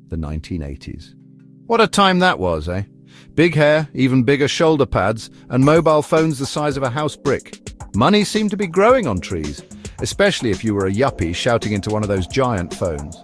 the 1980s. What a time that was, eh? Big hair, even bigger shoulder pads, and mobile phones the size of a house brick. Money seemed to be growing on trees, especially if you were a yuppie shouting into one of those giant phones.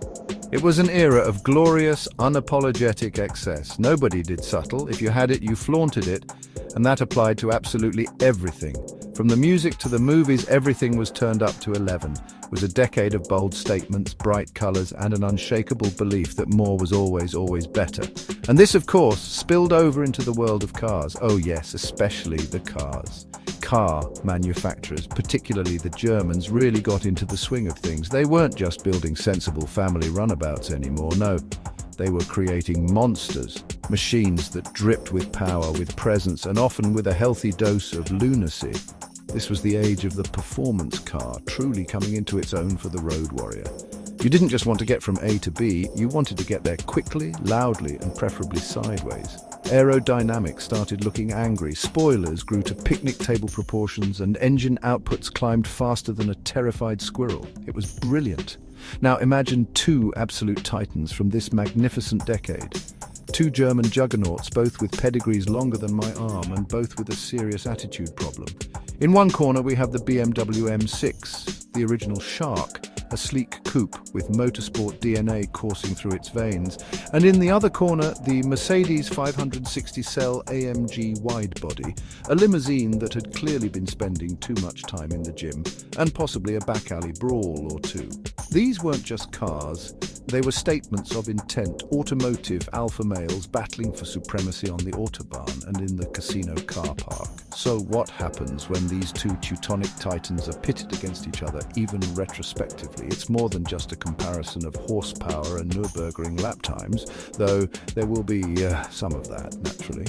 It was an era of glorious, unapologetic excess. Nobody did subtle. If you had it, you flaunted it, and that applied to absolutely everything. From the music to the movies, everything was turned up to 11. It was a decade of bold statements, bright colors, and an unshakable belief that more was always, always better. And this, of course, spilled over into the world of cars. Oh yes, especially the cars. Car manufacturers, particularly the Germans, really got into the swing of things. They weren't just building sensible family runabouts anymore, no. They were creating monsters, machines that dripped with power, with presence, and often with a healthy dose of lunacy. This was the age of the performance car, truly coming into its own for the road warrior. You didn't just want to get from A to B, you wanted to get there quickly, loudly, and preferably sideways. Aerodynamics started looking angry, spoilers grew to picnic table proportions, and engine outputs climbed faster than a terrified squirrel. It was brilliant. Now imagine two absolute titans from this magnificent decade. Two German juggernauts, both with pedigrees longer than my arm and both with a serious attitude problem. In one corner we have the BMW M6, the original shark, a sleek coupe with motorsport DNA coursing through its veins, and in the other corner the Mercedes 560-cell AMG Widebody, a limousine that had clearly been spending too much time in the gym, and possibly a back alley brawl or two. These weren't just cars, they were statements of intent, automotive alpha males battling for supremacy on the Autobahn and in the casino car park. So what happens when these two Teutonic titans are pitted against each other, even retrospectively? It's more than just a comparison of horsepower and Nürburgring lap times, though there will be some of that, naturally.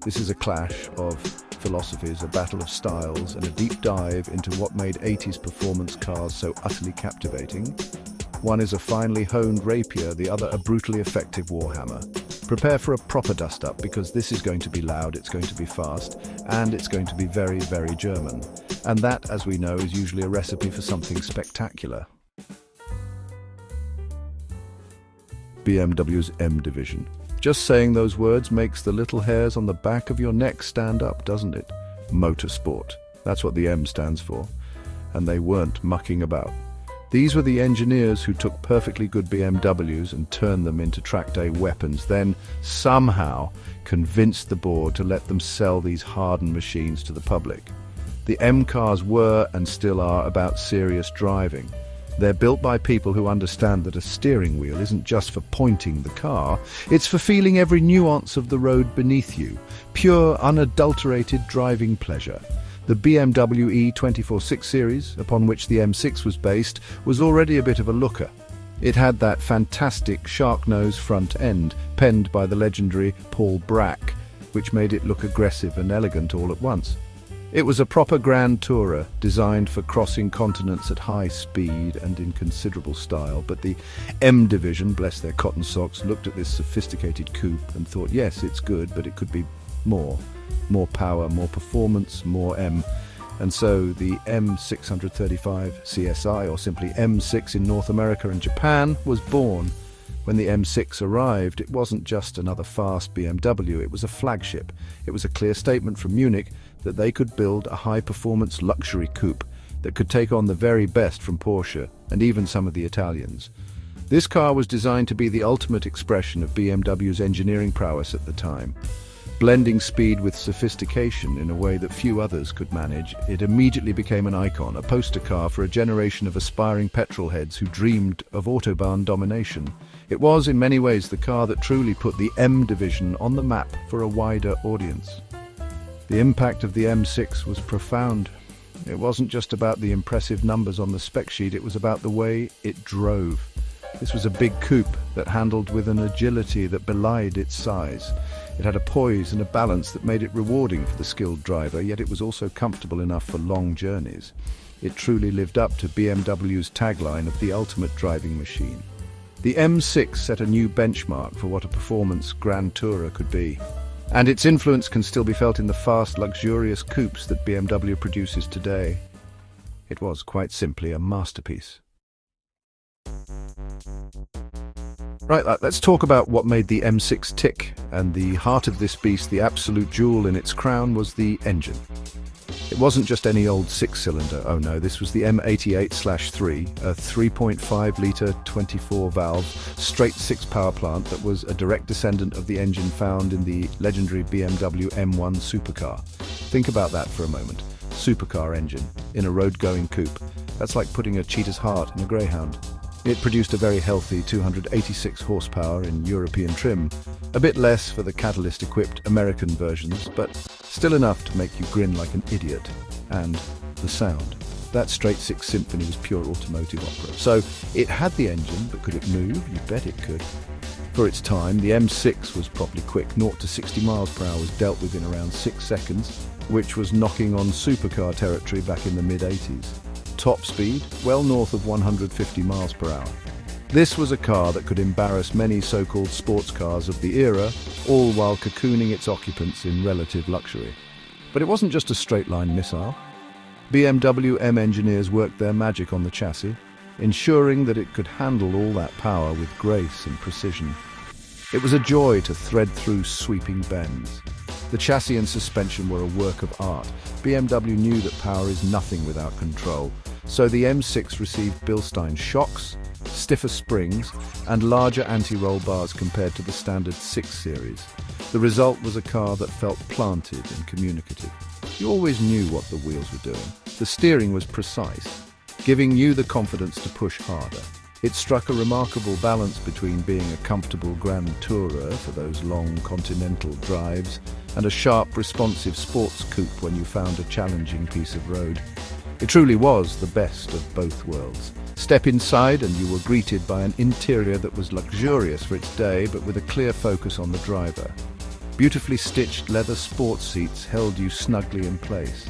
This is a clash of philosophies, a battle of styles, and a deep dive into what made 80s performance cars so utterly captivating. One is a finely honed rapier, the other a brutally effective warhammer. Prepare for a proper dust-up, because this is going to be loud, it's going to be fast, and it's going to be very, very German. And that, as we know, is usually a recipe for something spectacular. BMW's M division. Just saying those words makes the little hairs on the back of your neck stand up, doesn't it? Motorsport. That's what the M stands for. And they weren't mucking about. These were the engineers who took perfectly good BMWs and turned them into track-day weapons, then somehow convinced the board to let them sell these hardened machines to the public. The M cars were, and still are, about serious driving. They're built by people who understand that a steering wheel isn't just for pointing the car, it's for feeling every nuance of the road beneath you. Pure, unadulterated driving pleasure. The BMW E246 series, upon which the M6 was based, was already a bit of a looker. It had that fantastic shark nose front end, penned by the legendary Paul Bracq, which made it look aggressive and elegant all at once. It was a proper grand tourer, designed for crossing continents at high speed and in considerable style, but the M division, bless their cotton socks, looked at this sophisticated coupe and thought, yes, it's good, but it could be more. More power, more performance, more M. And so the M635 CSI, or simply M6 in North America and Japan, was born. When the M6 arrived, it wasn't just another fast BMW, it was a flagship. It was a clear statement from Munich that they could build a high-performance luxury coupe that could take on the very best from Porsche and even some of the Italians. This car was designed to be the ultimate expression of BMW's engineering prowess at the time. Blending speed with sophistication in a way that few others could manage, it immediately became an icon, a poster car for a generation of aspiring petrolheads who dreamed of Autobahn domination. It was, in many ways, the car that truly put the M division on the map for a wider audience. The impact of the M6 was profound. It wasn't just about the impressive numbers on the spec sheet, it was about the way it drove. This was a big coupe that handled with an agility that belied its size. It had a poise and a balance that made it rewarding for the skilled driver, yet it was also comfortable enough for long journeys. It truly lived up to BMW's tagline of the ultimate driving machine. The M6 set a new benchmark for what a performance grand tourer could be. And its influence can still be felt in the fast, luxurious coupes that BMW produces today. It was quite simply a masterpiece. Right, let's talk about what made the M6 tick, and the heart of this beast, the absolute jewel in its crown, was the engine. It wasn't just any old six-cylinder, oh no, this was the M88/3, a 3.5-litre 24-valve straight-six power plant that was a direct descendant of the engine found in the legendary BMW M1 supercar. Think about that for a moment. Supercar engine in a road-going coupe. That's like putting a cheetah's heart in a greyhound. It produced a very healthy 286 horsepower in European trim, a bit less for the catalyst-equipped American versions, but still enough to make you grin like an idiot. And the sound. That straight-six symphony was pure automotive opera. So it had the engine, but could it move? You bet it could. For its time, the M6 was properly quick. 0 to 60 miles per hour was dealt with in around 6 seconds, which was knocking on supercar territory back in the mid-80s. Top speed, well north of 150 miles per hour. This was a car that could embarrass many so-called sports cars of the era, all while cocooning its occupants in relative luxury. But it wasn't just a straight-line missile. BMW M engineers worked their magic on the chassis, ensuring that it could handle all that power with grace and precision. It was a joy to thread through sweeping bends. The chassis and suspension were a work of art. BMW knew that power is nothing without control, so the M6 received Bilstein shocks, stiffer springs, and larger anti-roll bars compared to the standard 6 Series. The result was a car that felt planted and communicative. You always knew what the wheels were doing. The steering was precise, giving you the confidence to push harder. It struck a remarkable balance between being a comfortable grand tourer for those long continental drives and a sharp, responsive sports coupe when you found a challenging piece of road. It truly was the best of both worlds. Step inside and you were greeted by an interior that was luxurious for its day, but with a clear focus on the driver. Beautifully stitched leather sports seats held you snugly in place.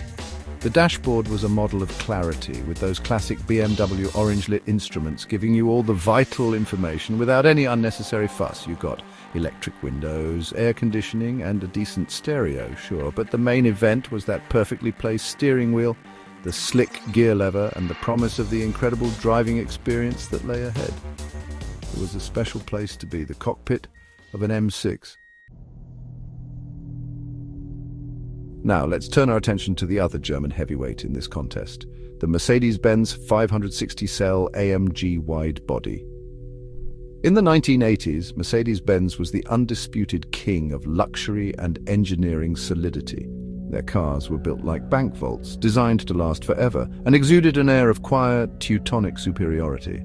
The dashboard was a model of clarity, with those classic BMW orange-lit instruments giving you all the vital information without any unnecessary fuss. You got electric windows, air conditioning, and a decent stereo, sure, but the main event was that perfectly placed steering wheel, the slick gear lever, and the promise of the incredible driving experience that lay ahead. It was a special place to be, the cockpit of an M6. Now, let's turn our attention to the other German heavyweight in this contest, the Mercedes-Benz 560-cell AMG Widebody. In the 1980s, Mercedes-Benz was the undisputed king of luxury and engineering solidity. Their cars were built like bank vaults, designed to last forever, and exuded an air of quiet, Teutonic superiority.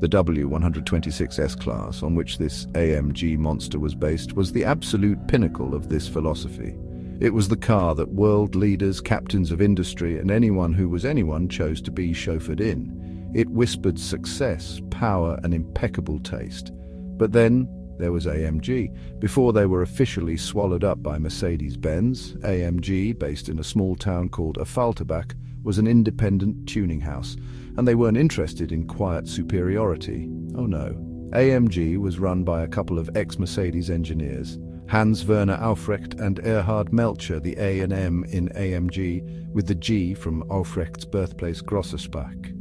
The W126 S-Class, on which this AMG monster was based, was the absolute pinnacle of this philosophy. It was the car that world leaders, captains of industry, and anyone who was anyone chose to be chauffeured in. It whispered success, power, and impeccable taste. But then there was AMG. Before they were officially swallowed up by Mercedes-Benz, AMG, based in a small town called Affalterbach, was an independent tuning house, and they weren't interested in quiet superiority. Oh no. AMG was run by a couple of ex-Mercedes engineers, Hans-Werner Aufrecht and Erhard Melcher, the A and M in AMG, with the G from Aufrecht's birthplace Grossersbach.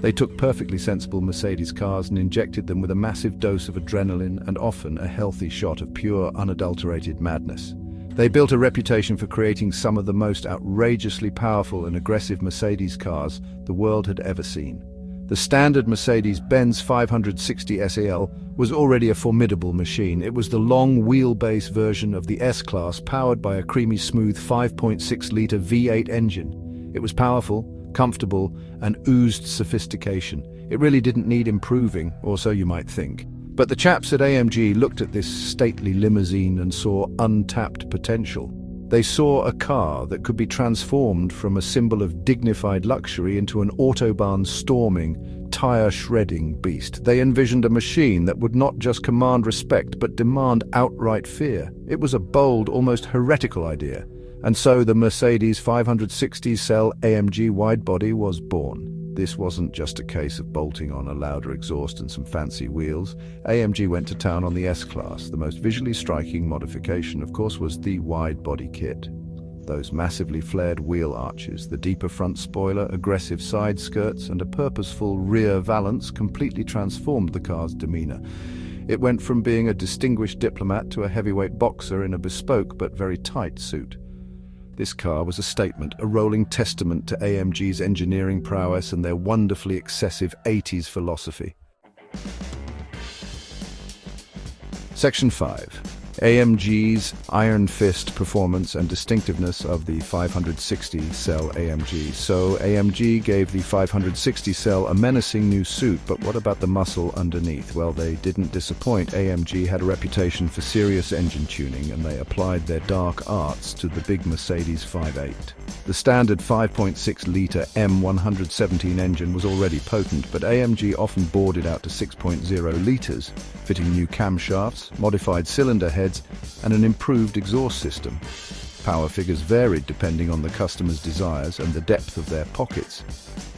They took perfectly sensible Mercedes cars and injected them with a massive dose of adrenaline and often a healthy shot of pure, unadulterated madness. They built a reputation for creating some of the most outrageously powerful and aggressive Mercedes cars the world had ever seen. The standard Mercedes-Benz 560 SEL was already a formidable machine. It was the long wheelbase version of the S-Class, powered by a creamy smooth 5.6-litre V8 engine. It was powerful, comfortable, and oozed sophistication. It really didn't need improving, or so you might think. But the chaps at AMG looked at this stately limousine and saw untapped potential. They saw a car that could be transformed from a symbol of dignified luxury into an autobahn-storming, tire-shredding beast. They envisioned a machine that would not just command respect, but demand outright fear. It was a bold, almost heretical idea. And so the Mercedes 560-cell AMG Widebody was born. This wasn't just a case of bolting on a louder exhaust and some fancy wheels. AMG went to town on the S-Class. The most visually striking modification, of course, was the wide-body kit. Those massively flared wheel arches, the deeper front spoiler, aggressive side skirts, and a purposeful rear valance completely transformed the car's demeanor. It went from being a distinguished diplomat to a heavyweight boxer in a bespoke but very tight suit. This car was a statement, a rolling testament to AMG's engineering prowess and their wonderfully excessive 80s philosophy. Section 5. AMG's iron fist performance and distinctiveness of the 560 cell AMG. So AMG gave the 560 cell a menacing new suit, but what about the muscle underneath? Well, they didn't disappoint. AMG had a reputation for serious engine tuning, and they applied their dark arts to the big Mercedes 5.8. The standard 5.6-litre M117 engine was already potent, but AMG often bored it out to 6.0 litres, fitting new camshafts, modified cylinder heads, and an improved exhaust system. Power figures varied depending on the customer's desires and the depth of their pockets,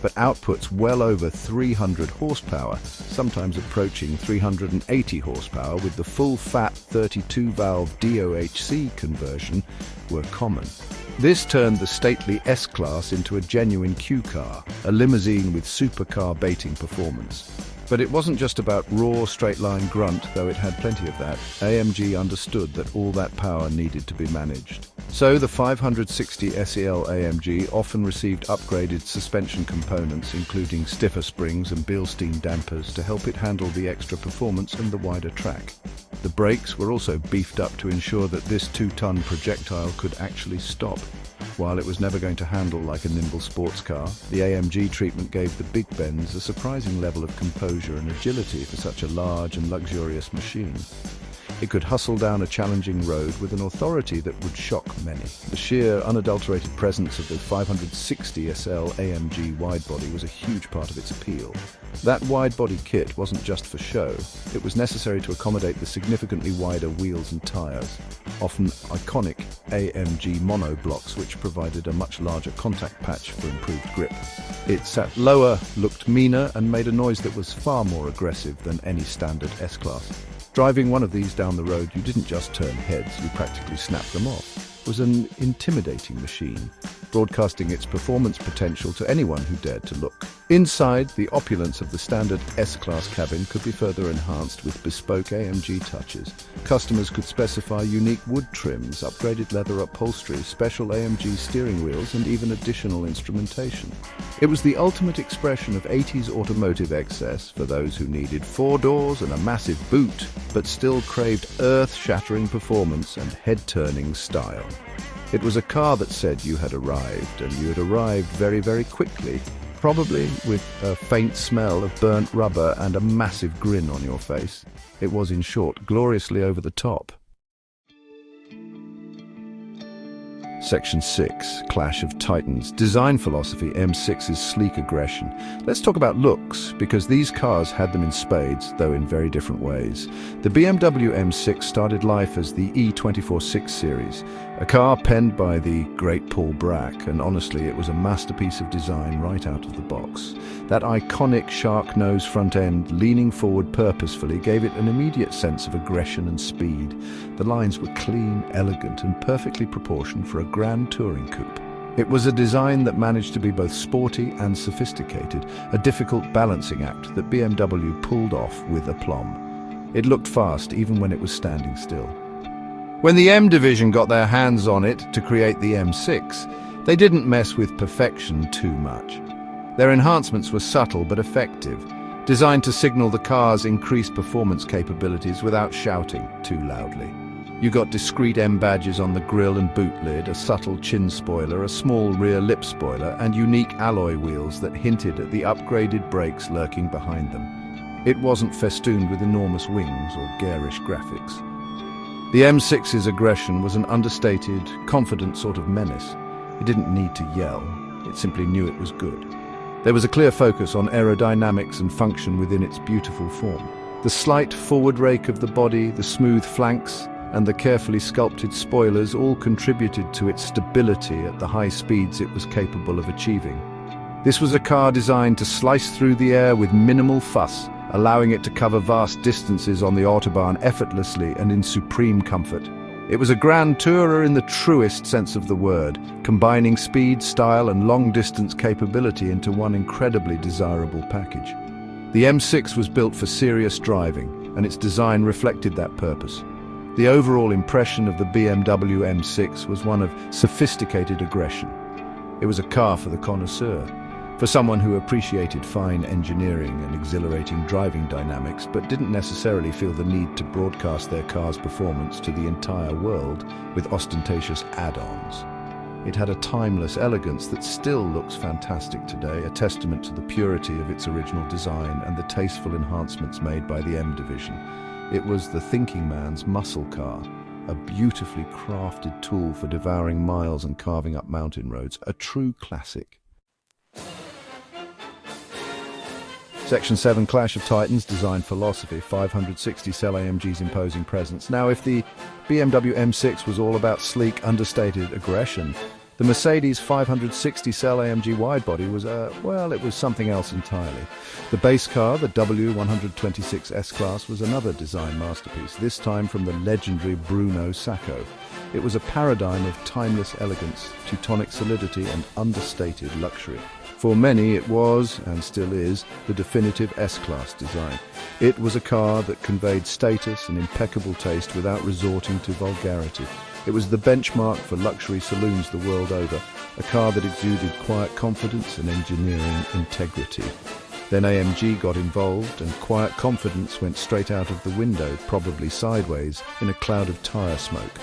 but outputs well over 300 horsepower, sometimes approaching 380 horsepower with the full-fat 32-valve DOHC conversion, were common. This turned the stately S-Class into a genuine Q car, a limousine with supercar baiting performance. But it wasn't just about raw, straight-line grunt, though it had plenty of that. AMG understood that all that power needed to be managed. So the 560 SEL AMG often received upgraded suspension components, including stiffer springs and Bilstein dampers, to help it handle the extra performance and the wider track. The brakes were also beefed up to ensure that this 2-ton projectile could actually stop. While it was never going to handle like a nimble sports car, the AMG treatment gave the Big Benz a surprising level of composure and agility for such a large and luxurious machine. It could hustle down a challenging road with an authority that would shock many. The sheer, unadulterated presence of the 560 SL AMG Widebody was a huge part of its appeal. That widebody kit wasn't just for show, it was necessary to accommodate the significantly wider wheels and tyres, often iconic AMG monoblocks, which provided a much larger contact patch for improved grip. It sat lower, looked meaner, and made a noise that was far more aggressive than any standard S-Class. Driving one of these down the road, you didn't just turn heads, you practically snapped them off. It was an intimidating machine, broadcasting its performance potential to anyone who dared to look. Inside, the opulence of the standard S-Class cabin could be further enhanced with bespoke AMG touches. Customers could specify unique wood trims, upgraded leather upholstery, special AMG steering wheels, and even additional instrumentation. It was the ultimate expression of 80s automotive excess for those who needed 4 doors and a massive boot, but still craved earth-shattering performance and head-turning style. It was a car that said you had arrived, and you had arrived very, very quickly, probably with a faint smell of burnt rubber and a massive grin on your face. It was, in short, gloriously over the top. Section 6, Clash of Titans. Design philosophy, M6's sleek aggression. Let's talk about looks, because these cars had them in spades, though in very different ways. The BMW M6 started life as the E246 series, a car penned by the great Paul Bracq, and honestly, it was a masterpiece of design right out of the box. That iconic shark nose front end, leaning forward purposefully, gave it an immediate sense of aggression and speed. The lines were clean, elegant, and perfectly proportioned for a grand touring coupe. It was a design that managed to be both sporty and sophisticated, a difficult balancing act that BMW pulled off with aplomb. It looked fast even when it was standing still. When the M division got their hands on it to create the M6, they didn't mess with perfection too much. Their enhancements were subtle but effective, designed to signal the car's increased performance capabilities without shouting too loudly. You got discreet M badges on the grille and boot lid, a subtle chin spoiler, a small rear lip spoiler, and unique alloy wheels that hinted at the upgraded brakes lurking behind them. It wasn't festooned with enormous wings or garish graphics. The M6's aggression was an understated, confident sort of menace. It didn't need to yell, it simply knew it was good. There was a clear focus on aerodynamics and function within its beautiful form. The slight forward rake of the body, the smooth flanks, and the carefully sculpted spoilers all contributed to its stability at the high speeds it was capable of achieving. This was a car designed to slice through the air with minimal fuss, allowing it to cover vast distances on the Autobahn effortlessly and in supreme comfort. It was a grand tourer in the truest sense of the word, combining speed, style, and long-distance capability into one incredibly desirable package. The M6 was built for serious driving, and its design reflected that purpose. The overall impression of the BMW M6 was one of sophisticated aggression. It was a car for the connoisseur, for someone who appreciated fine engineering and exhilarating driving dynamics, but didn't necessarily feel the need to broadcast their car's performance to the entire world with ostentatious add-ons. It had a timeless elegance that still looks fantastic today, a testament to the purity of its original design and the tasteful enhancements made by the M division. It was the thinking man's muscle car, a beautifully crafted tool for devouring miles and carving up mountain roads, a true classic. Section 7, Clash of Titans, Design Philosophy, 560-cell AMG's imposing presence. Now, if the BMW M6 was all about sleek, understated aggression, the Mercedes 560-cell AMG Widebody was, it was something else entirely. The base car, the W126 S-Class, was another design masterpiece, this time from the legendary Bruno Sacco. It was a paradigm of timeless elegance, Teutonic solidity, and understated luxury. For many, it was, and still is, the definitive S-Class design. It was a car that conveyed status and impeccable taste without resorting to vulgarity. It was the benchmark for luxury saloons the world over, a car that exuded quiet confidence and engineering integrity. Then AMG got involved, and quiet confidence went straight out of the window, probably sideways, in a cloud of tyre smoke.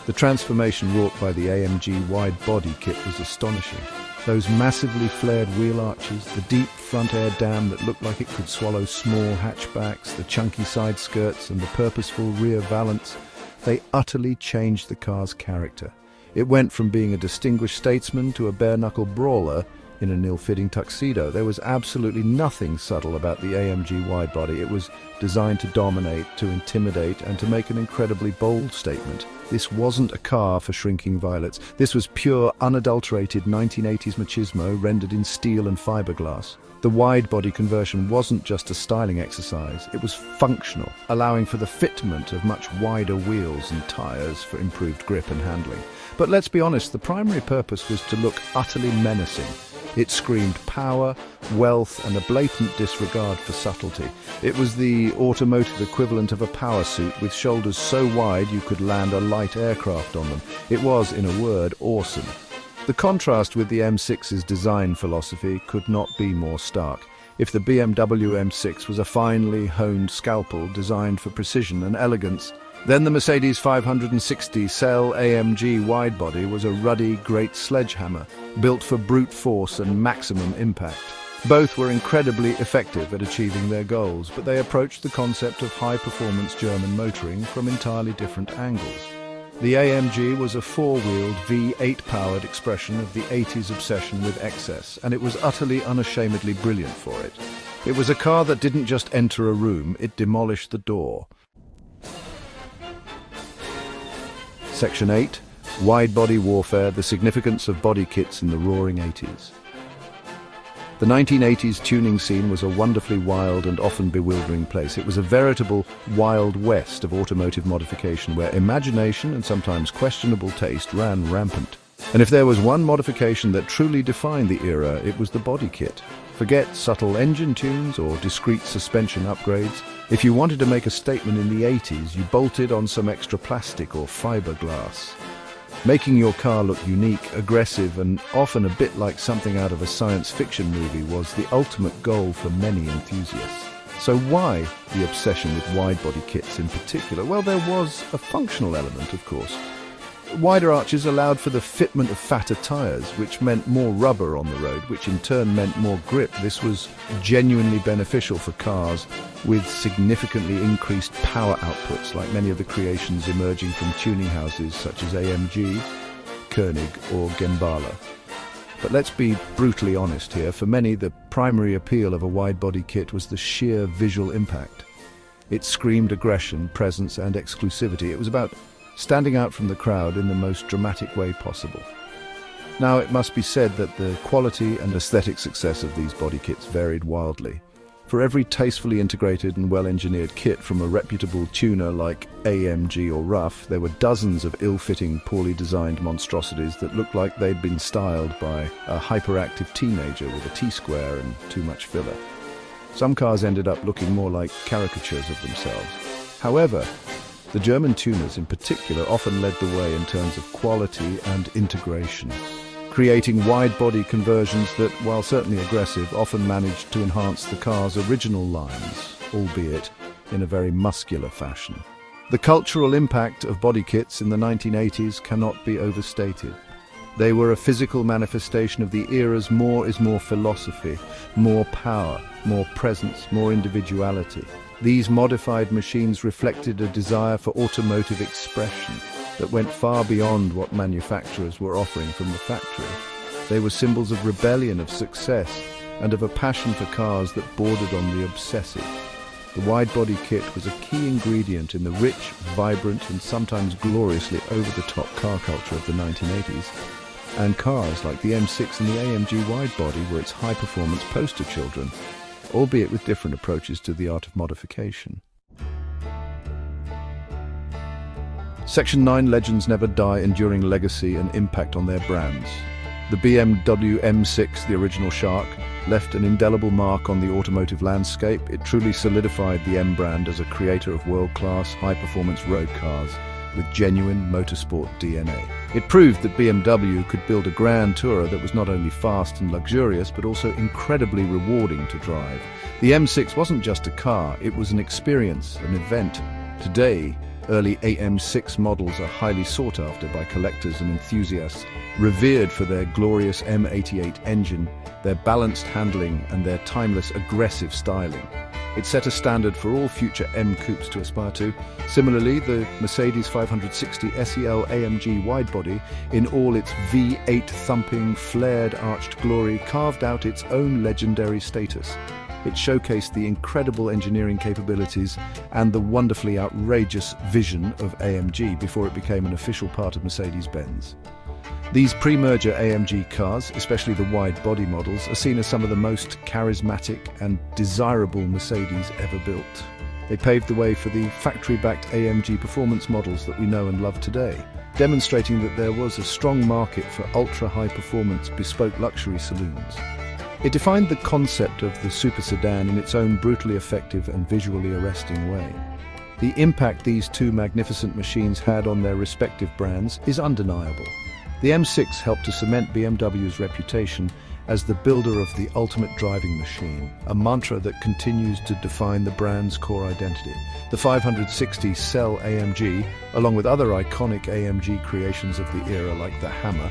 The transformation wrought by the AMG Widebody kit was astonishing. Those massively flared wheel arches, the deep front air dam that looked like it could swallow small hatchbacks, the chunky side skirts and the purposeful rear valance, they utterly changed the car's character. It went from being a distinguished statesman to a bare-knuckle brawler in an ill-fitting tuxedo. There was absolutely nothing subtle about the AMG Widebody. It was designed to dominate, to intimidate, and to make an incredibly bold statement. This wasn't a car for shrinking violets. This was pure, unadulterated 1980s machismo rendered in steel and fiberglass. The wide-body conversion wasn't just a styling exercise, it was functional, allowing for the fitment of much wider wheels and tyres for improved grip and handling. But let's be honest, the primary purpose was to look utterly menacing. It screamed power, wealth, and a blatant disregard for subtlety. It was the automotive equivalent of a power suit with shoulders so wide you could land a light aircraft on them. It was, in a word, awesome. The contrast with the M6's design philosophy could not be more stark. If the BMW M6 was a finely honed scalpel designed for precision and elegance, then the Mercedes 560-cell AMG Widebody was a ruddy, great sledgehammer, built for brute force and maximum impact. Both were incredibly effective at achieving their goals, but they approached the concept of high-performance German motoring from entirely different angles. The AMG was a four-wheeled V8-powered expression of the 80s obsession with excess, and it was utterly unashamedly brilliant for it. It was a car that didn't just enter a room, it demolished the door. Section 8, Wide-Body Warfare, the significance of body kits in the roaring 80s. The 1980s tuning scene was a wonderfully wild and often bewildering place. It was a veritable Wild West of automotive modification where imagination and sometimes questionable taste ran rampant. And if there was one modification that truly defined the era, it was the body kit. Forget subtle engine tunes or discrete suspension upgrades. If you wanted to make a statement in the 80s, you bolted on some extra plastic or fiberglass. Making your car look unique, aggressive, and often a bit like something out of a science fiction movie was the ultimate goal for many enthusiasts. So why the obsession with wide-body kits in particular? Well, there was a functional element, of course. Wider arches allowed for the fitment of fatter tyres, which meant more rubber on the road, which in turn meant more grip. This was genuinely beneficial for cars with significantly increased power outputs, like many of the creations emerging from tuning houses such as AMG, Koenig or Gembala. But let's be brutally honest here. For many, the primary appeal of a wide-body kit was the sheer visual impact. It screamed aggression, presence and exclusivity. It was about standing out from the crowd in the most dramatic way possible. Now, it must be said that the quality and aesthetic success of these body kits varied wildly. For every tastefully integrated and well-engineered kit from a reputable tuner like AMG or Rough, there were dozens of ill-fitting, poorly designed monstrosities that looked like they'd been styled by a hyperactive teenager with a T-square and too much filler. Some cars ended up looking more like caricatures of themselves. However, the German tuners in particular often led the way in terms of quality and integration, creating wide-body conversions that, while certainly aggressive, often managed to enhance the car's original lines, albeit in a very muscular fashion. The cultural impact of body kits in the 1980s cannot be overstated. They were a physical manifestation of the era's more is more philosophy, more power, more presence, more individuality. These modified machines reflected a desire for automotive expression that went far beyond what manufacturers were offering from the factory. They were symbols of rebellion, of success, and of a passion for cars that bordered on the obsessive. The wide-body kit was a key ingredient in the rich, vibrant, and sometimes gloriously over-the-top car culture of the 1980s. And cars like the M6 and the AMG Widebody were its high-performance poster children, albeit with different approaches to the art of modification. Section 9 legends never die, enduring legacy and impact on their brands. The BMW M6, the original shark, left an indelible mark on the automotive landscape. It truly solidified the M brand as a creator of world-class, high-performance road cars with genuine motorsport DNA. It proved that BMW could build a grand tourer that was not only fast and luxurious, but also incredibly rewarding to drive. The M6 wasn't just a car, it was an experience, an event. Today, early AM6 models are highly sought after by collectors and enthusiasts, revered for their glorious M88 engine, their balanced handling, and their timeless aggressive styling. It set a standard for all future M coupes to aspire to. Similarly, the Mercedes 560 SEL AMG Widebody, in all its V8 thumping, flared arched glory, carved out its own legendary status. It showcased the incredible engineering capabilities and the wonderfully outrageous vision of AMG before it became an official part of Mercedes-Benz. These pre-merger AMG cars, especially the wide-body models, are seen as some of the most charismatic and desirable Mercedes ever built. They paved the way for the factory-backed AMG performance models that we know and love today, demonstrating that there was a strong market for ultra-high-performance bespoke luxury saloons. It defined the concept of the super sedan in its own brutally effective and visually arresting way. The impact these two magnificent machines had on their respective brands is undeniable. The M6 helped to cement BMW's reputation as the builder of the ultimate driving machine, a mantra that continues to define the brand's core identity. The 560 SEL AMG, along with other iconic AMG creations of the era like the Hammer,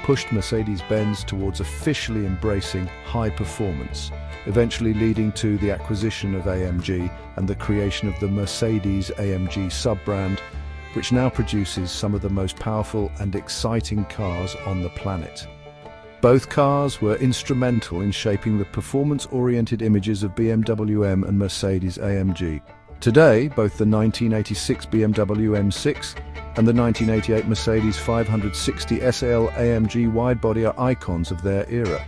pushed Mercedes-Benz towards officially embracing high performance, eventually leading to the acquisition of AMG and the creation of the Mercedes-AMG sub-brand, which now produces some of the most powerful and exciting cars on the planet. Both cars were instrumental in shaping the performance-oriented images of BMW M and Mercedes-AMG. Today, both the 1986 BMW M6 and the 1988 Mercedes 560 SL AMG Widebody are icons of their era.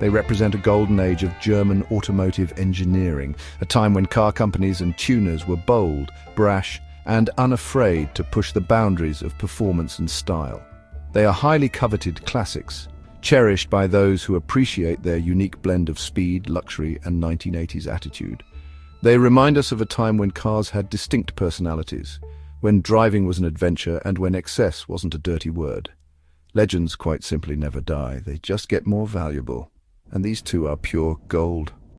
They represent a golden age of German automotive engineering, a time when car companies and tuners were bold, brash, and unafraid to push the boundaries of performance and style. They are highly coveted classics, cherished by those who appreciate their unique blend of speed, luxury, and 1980s attitude. They remind us of a time when cars had distinct personalities, when driving was an adventure and when excess wasn't a dirty word. Legends quite simply never die, they just get more valuable. And these two are pure gold.